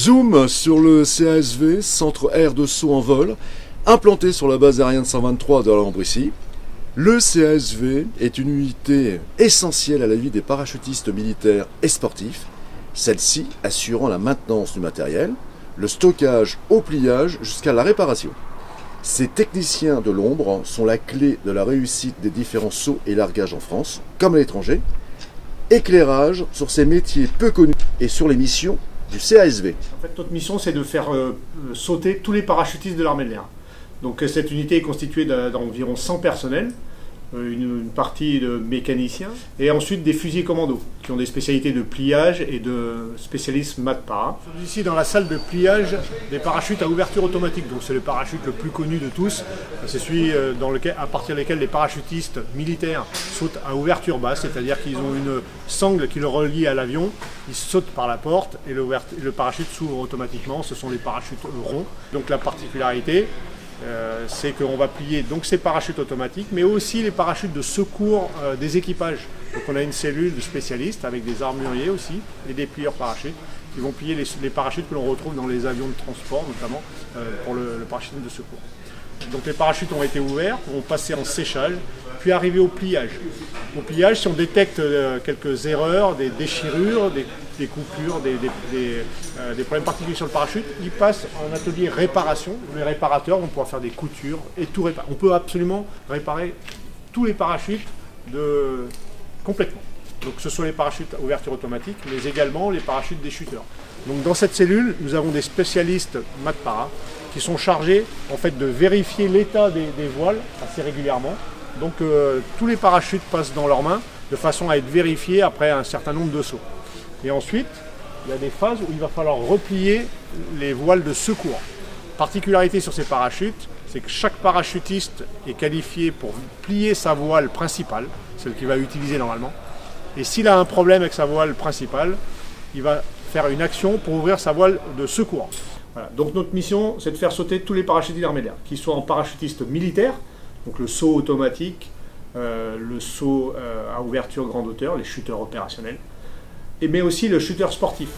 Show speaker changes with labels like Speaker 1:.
Speaker 1: Zoom sur le CASV, Centre Air de Saut en Vol, implanté sur la base aérienne 123 de Lambrécy. Le CASV est une unité essentielle à la vie des parachutistes militaires et sportifs, celle-ci assurant la maintenance du matériel, le stockage au pliage jusqu'à la réparation. Ces techniciens de l'ombre sont la clé de la réussite des différents sauts et largages en France, comme à l'étranger. Éclairage sur ces métiers peu connus et sur les missions du CASV.
Speaker 2: En fait, notre mission, c'est de faire sauter tous les parachutistes de l'armée de l'air. Donc cette unité est constituée d'environ 100 personnels, une partie de mécaniciens, et ensuite des fusiliers commandos, qui ont des spécialités de pliage et de spécialistes maths para. Nous sommes ici dans la salle de pliage des parachutes à ouverture automatique. Donc c'est le parachute le plus connu de tous. C'est celui à partir desquels les parachutistes militaires sautent à ouverture basse, c'est-à-dire qu'ils ont une sangle qui le relie à l'avion, ils sautent par la porte et le parachute s'ouvre automatiquement. Ce sont les parachutes ronds. Donc la particularité, c'est qu'on va plier donc ces parachutes automatiques, mais aussi les parachutes de secours des équipages. Donc on a une cellule de spécialistes avec des armuriers aussi et des plieurs parachutes qui vont plier les parachutes que l'on retrouve dans les avions de transport, notamment pour le parachute de secours. Donc les parachutes ont été ouverts, vont passer en séchage, puis arriver au pliage. Au pliage, si on détecte quelques erreurs, des déchirures, des coupures, des problèmes particuliers sur le parachute, ils passent en atelier réparation. Les réparateurs vont pouvoir faire des coutures et tout réparer. On peut absolument réparer tous les parachutes complètement. Donc ce sont les parachutes à ouverture automatique, mais également les parachutes des shooters. Donc dans cette cellule, nous avons des spécialistes maths para qui sont chargés en fait de vérifier l'état des voiles assez régulièrement. Donc tous les parachutes passent dans leurs mains de façon à être vérifiés après un certain nombre de sauts. Et ensuite, il y a des phases où il va falloir replier les voiles de secours. Particularité sur ces parachutes, c'est que chaque parachutiste est qualifié pour plier sa voile principale, celle qu'il va utiliser normalement. Et s'il a un problème avec sa voile principale, il va faire une action pour ouvrir sa voile de secours. Voilà. Donc notre mission, c'est de faire sauter tous les parachutistes de l'armée de l'air, qu'ils soient en parachutiste militaire, donc le saut automatique, le saut à ouverture grande hauteur, les shooters opérationnels, mais aussi le shooter sportif.